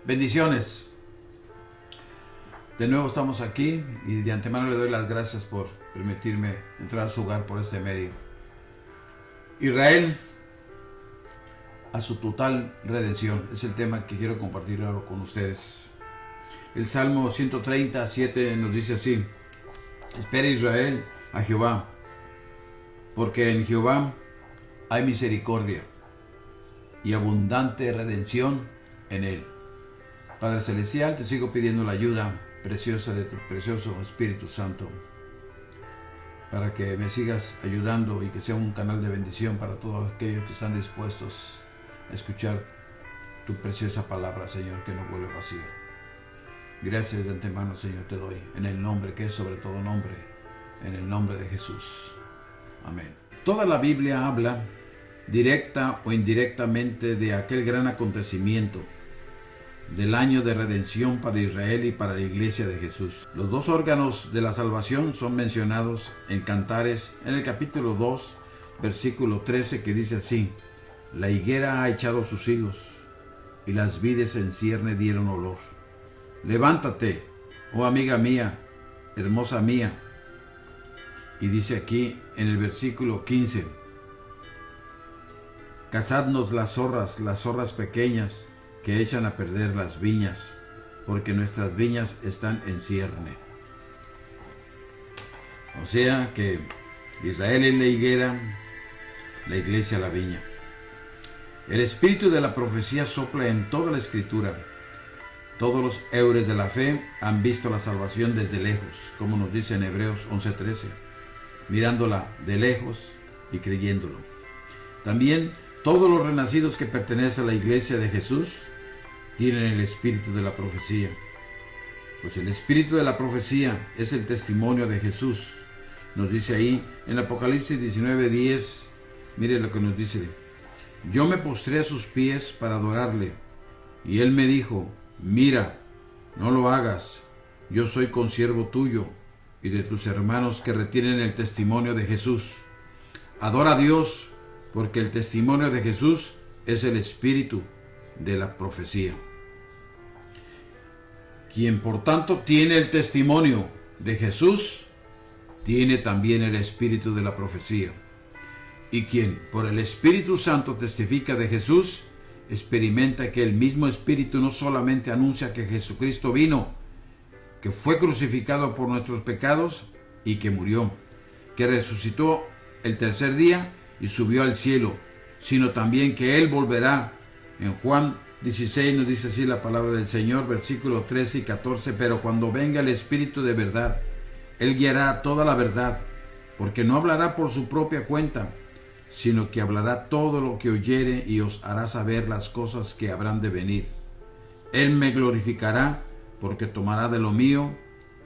Bendiciones. De nuevo estamos aquí y de antemano le doy las gracias por permitirme entrar a su hogar por este medio. Israel a su total redención es el tema que quiero compartir ahora con ustedes. El Salmo 137 nos dice así: espera Israel a Jehová, porque en Jehová hay misericordia y abundante redención en él. Padre Celestial, te sigo pidiendo la ayuda preciosa de tu precioso Espíritu Santo para que me sigas ayudando y que sea un canal de bendición para todos aquellos que están dispuestos a escuchar tu preciosa palabra, Señor, que no vuelve vacía. Gracias de antemano, Señor, te doy en el nombre que es sobre todo nombre, en el nombre de Jesús. Amén. Toda la Biblia habla directa o indirectamente de aquel gran acontecimiento del año de redención para Israel y para la iglesia de Jesús. Los dos órganos de la salvación son mencionados en Cantares, en el capítulo 2, versículo 13, que dice así: la higuera ha echado sus higos, y las vides en cierne dieron olor. Levántate, oh amiga mía, hermosa mía. Y dice aquí en el versículo 15: cazadnos las zorras pequeñas, que echan a perder las viñas, porque nuestras viñas están en cierne. O sea que Israel es la higuera, la iglesia la viña. El espíritu de la profecía sopla en toda la escritura. Todos los héroes de la fe han visto la salvación desde lejos, como nos dice en Hebreos 11:13, mirándola de lejos y creyéndolo. También todos los renacidos que pertenecen a la iglesia de Jesús tienen el espíritu de la profecía. Pues el espíritu de la profecía es el testimonio de Jesús. Nos dice ahí en Apocalipsis 19:10, mire lo que nos dice: yo me postré a sus pies para adorarle, y él me dijo: mira, no lo hagas, yo soy consiervo tuyo y de tus hermanos que retienen el testimonio de Jesús. Adora a Dios, porque el testimonio de Jesús es el espíritu de la profecía. Quien por tanto tiene el testimonio de Jesús, tiene también el espíritu de la profecía. Y quien por el Espíritu Santo testifica de Jesús, experimenta que el mismo Espíritu no solamente anuncia que Jesucristo vino, que fue crucificado por nuestros pecados y que murió, que resucitó el tercer día y subió al cielo, sino también que Él volverá. En Juan 16 nos dice así la palabra del Señor, versículos 13 y 14, pero cuando venga el Espíritu de verdad, Él guiará toda la verdad, porque no hablará por su propia cuenta, sino que hablará todo lo que oyere y os hará saber las cosas que habrán de venir. Él me glorificará, porque tomará de lo mío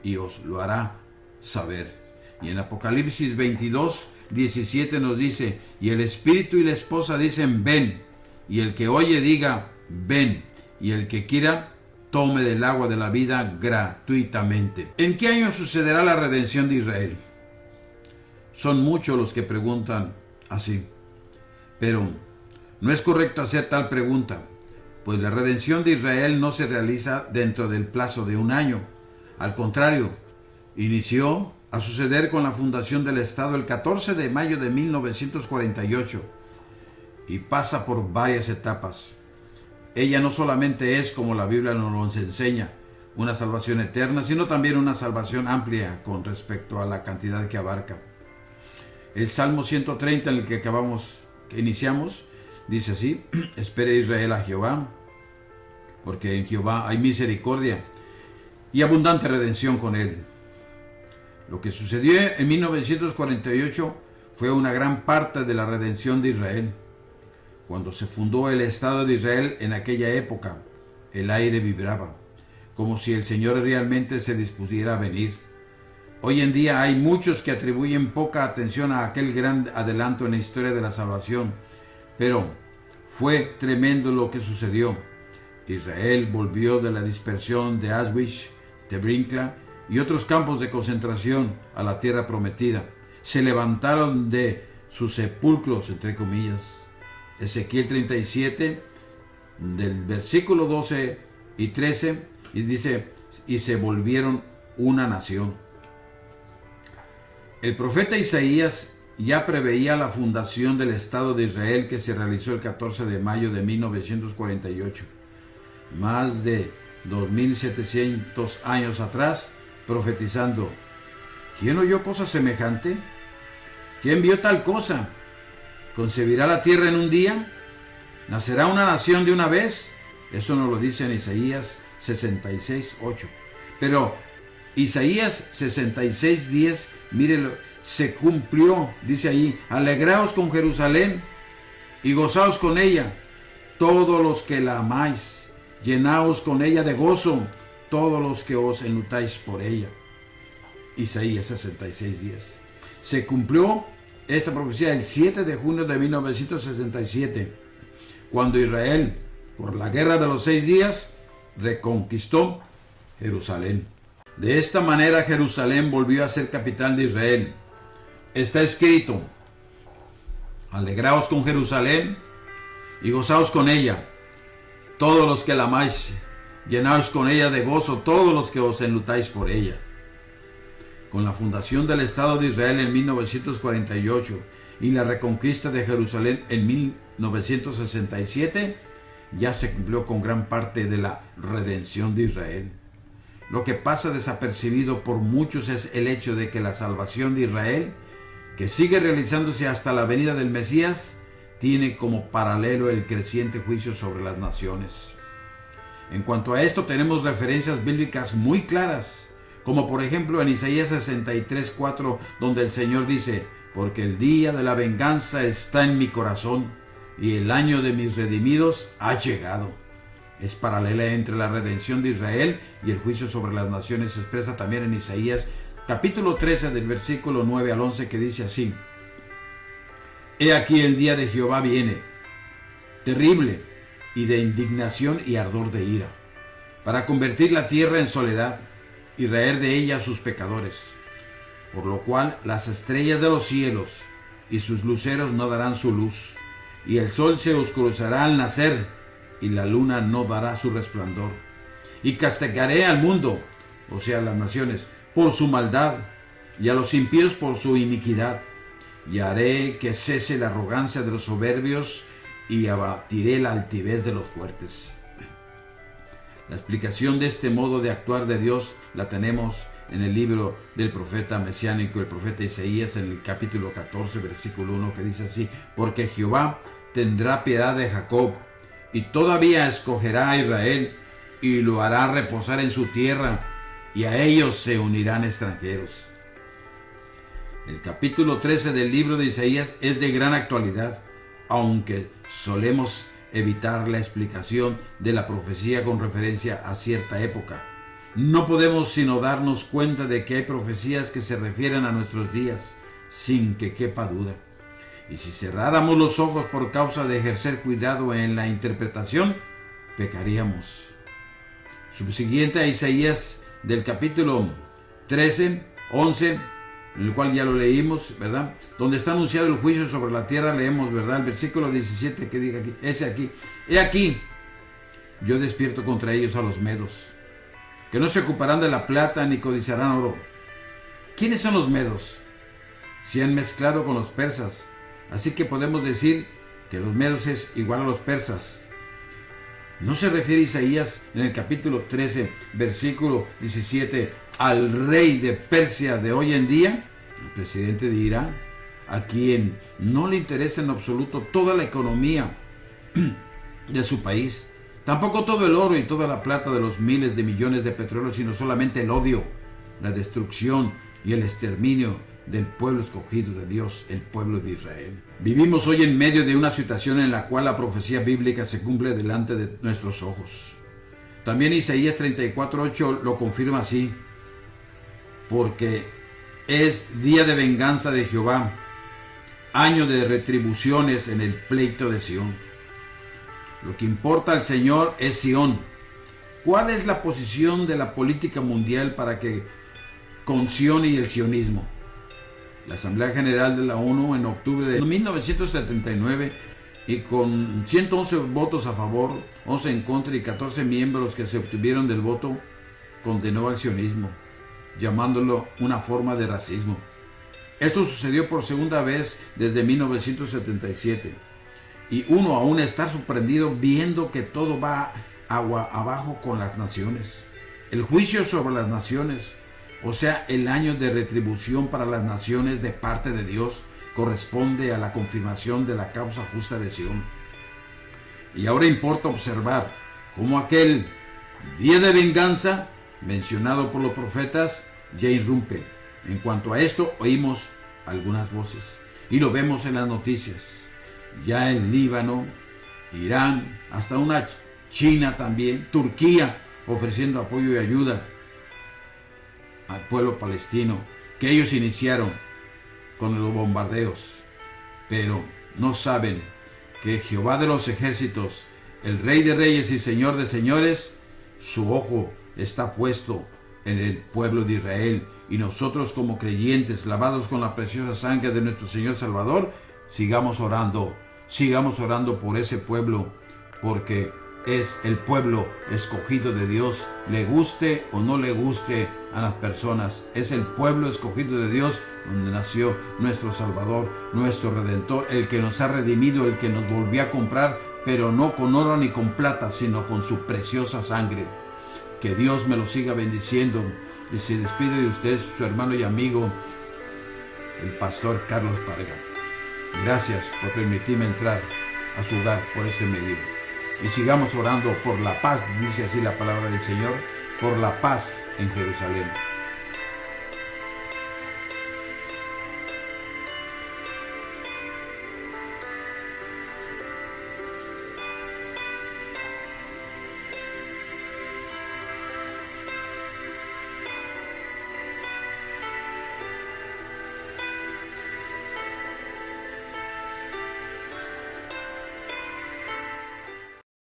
y os lo hará saber. Y en Apocalipsis 22:17 nos dice: y el Espíritu y la esposa dicen: ven, y el que oye diga: ven, y el que quiera tome del agua de la vida gratuitamente. ¿En qué año sucederá la redención de Israel? Son muchos los que preguntan así, pero no es correcto hacer tal pregunta, pues la redención de Israel no se realiza dentro del plazo de un año. Al contrario, inició a suceder con la fundación del Estado el 14 de mayo de 1948 y pasa por varias etapas. Ella no solamente es, como la Biblia nos lo enseña, una salvación eterna, sino también una salvación amplia con respecto a la cantidad que abarca. El Salmo 130, en el que iniciamos, dice así: espere Israel a Jehová, porque en Jehová hay misericordia y abundante redención con él. Lo que sucedió en 1948 fue una gran parte de la redención de Israel. Cuando se fundó el Estado de Israel en aquella época, el aire vibraba, como si el Señor realmente se dispusiera a venir. Hoy en día hay muchos que atribuyen poca atención a aquel gran adelanto en la historia de la salvación, pero fue tremendo lo que sucedió. Israel volvió de la dispersión de Auschwitz, Treblinka y otros campos de concentración a la tierra prometida. Se levantaron de sus sepulcros, entre comillas. Ezequiel 37, del versículo 12 y 13, y dice, y se volvieron una nación. El profeta Isaías ya preveía la fundación del Estado de Israel, que se realizó el 14 de mayo de 1948. Más de 2700 años atrás, profetizando: ¿quién oyó cosa semejante? ¿Quién vio tal cosa? ¿Concebirá la tierra en un día? ¿Nacerá una nación de una vez? Eso nos lo dice en Isaías 66:8. Pero Isaías 66:10, mírelo, se cumplió. Dice ahí: alegraos con Jerusalén y gozaos con ella, todos los que la amáis. Llenaos con ella de gozo, todos los que os enlutáis por ella. Isaías 66:10. Se cumplió esta profecía el 7 de junio de 1967, cuando Israel, por la guerra de los 6 días, reconquistó Jerusalén. De esta manera Jerusalén volvió a ser capital de Israel. Está escrito: alegraos con Jerusalén y gozaos con ella, todos los que la amáis. Llenaos con ella de gozo, todos los que os enlutáis por ella. Con la fundación del Estado de Israel en 1948 y la reconquista de Jerusalén en 1967, ya se cumplió con gran parte de la redención de Israel. Lo que pasa desapercibido por muchos es el hecho de que la salvación de Israel, que sigue realizándose hasta la venida del Mesías, tiene como paralelo el creciente juicio sobre las naciones. En cuanto a esto, tenemos referencias bíblicas muy claras, como por ejemplo en Isaías 63:4, donde el Señor dice: porque el día de la venganza está en mi corazón, y el año de mis redimidos ha llegado. Es paralela entre la redención de Israel y el juicio sobre las naciones. Se expresa también en Isaías capítulo 13 del versículo 9 al 11, que dice así: he aquí el día de Jehová viene, terrible y de indignación y ardor de ira, para convertir la tierra en soledad y raer de ella a sus pecadores, por lo cual las estrellas de los cielos y sus luceros no darán su luz, y el sol se oscurecerá al nacer, y la luna no dará su resplandor. Y castigaré al mundo, o sea, las naciones, por su maldad, y a los impíos por su iniquidad, y haré que cese la arrogancia de los soberbios, y abatiré la altivez de los fuertes. La explicación de este modo de actuar de Dios la tenemos en el libro del profeta mesiánico, el profeta Isaías, en el capítulo 14, versículo 1, que dice así: porque Jehová tendrá piedad de Jacob, y todavía escogerá a Israel, y lo hará reposar en su tierra, y a ellos se unirán extranjeros. El capítulo 13 del libro de Isaías es de gran actualidad, aunque solemos evitar la explicación de la profecía con referencia a cierta época. No podemos sino darnos cuenta de que hay profecías que se refieren a nuestros días, sin que quepa duda. Y si cerráramos los ojos por causa de ejercer cuidado en la interpretación, pecaríamos. Subsiguiente a Isaías del capítulo 13, 11, en el cual ya lo leímos, ¿verdad? Donde está anunciado el juicio sobre la tierra, leemos, ¿verdad? El versículo 17 que dice aquí, ese aquí: he aquí, yo despierto contra ellos a los medos, que no se ocuparán de la plata ni codiciarán oro. ¿Quiénes son los medos? Se han mezclado con los persas, así que podemos decir que los medos es igual a los persas. ¿No se refiere Isaías en el capítulo 13, versículo 17, al rey de Persia de hoy en día, el presidente de Irán, a quien no le interesa en absoluto toda la economía de su país, tampoco todo el oro y toda la plata de los miles de millones de petróleo, sino solamente el odio, la destrucción y el exterminio del pueblo escogido de Dios, el pueblo de Israel? Vivimos hoy en medio de una situación en la cual la profecía bíblica se cumple delante de nuestros ojos. También Isaías 34:8 lo confirma así: porque es día de venganza de Jehová, año de retribuciones en el pleito de Sión. Lo que importa al Señor es Sión. ¿Cuál es la posición de la política mundial para que con Sión y el sionismo? La Asamblea General de la ONU en octubre de 1979 y con 111 votos a favor, 11 en contra y 14 miembros que se obtuvieron del voto, condenó al sionismo, llamándolo una forma de racismo. Esto sucedió por segunda vez desde 1977, y uno aún está sorprendido viendo que todo va agua abajo con las naciones. El juicio sobre las naciones, o sea, el año de retribución para las naciones de parte de Dios, corresponde a la confirmación de la causa justa de Sión. Y ahora importa observar cómo aquel día de venganza mencionado por los profetas ya irrumpe. En cuanto a esto, oímos algunas voces y lo vemos en las noticias. Ya en Líbano, Irán, hasta una China también, Turquía, ofreciendo apoyo y ayuda al pueblo palestino, que ellos iniciaron con los bombardeos, pero no saben que Jehová de los ejércitos, el Rey de reyes y Señor de señores, su ojo está puesto en el pueblo de Israel, y nosotros como creyentes lavados con la preciosa sangre de nuestro Señor Salvador, sigamos orando por ese pueblo, porque es el pueblo escogido de Dios, le guste o no le guste a las personas. Es el pueblo escogido de Dios donde nació nuestro Salvador, nuestro Redentor, el que nos ha redimido, el que nos volvió a comprar, pero no con oro ni con plata, sino con su preciosa sangre. Que Dios me lo siga bendiciendo, y se despide de usted su hermano y amigo, el pastor Carlos Parga. Gracias por permitirme entrar a su hogar por este medio. Y sigamos orando por la paz, dice así la palabra del Señor, por la paz en Jerusalén.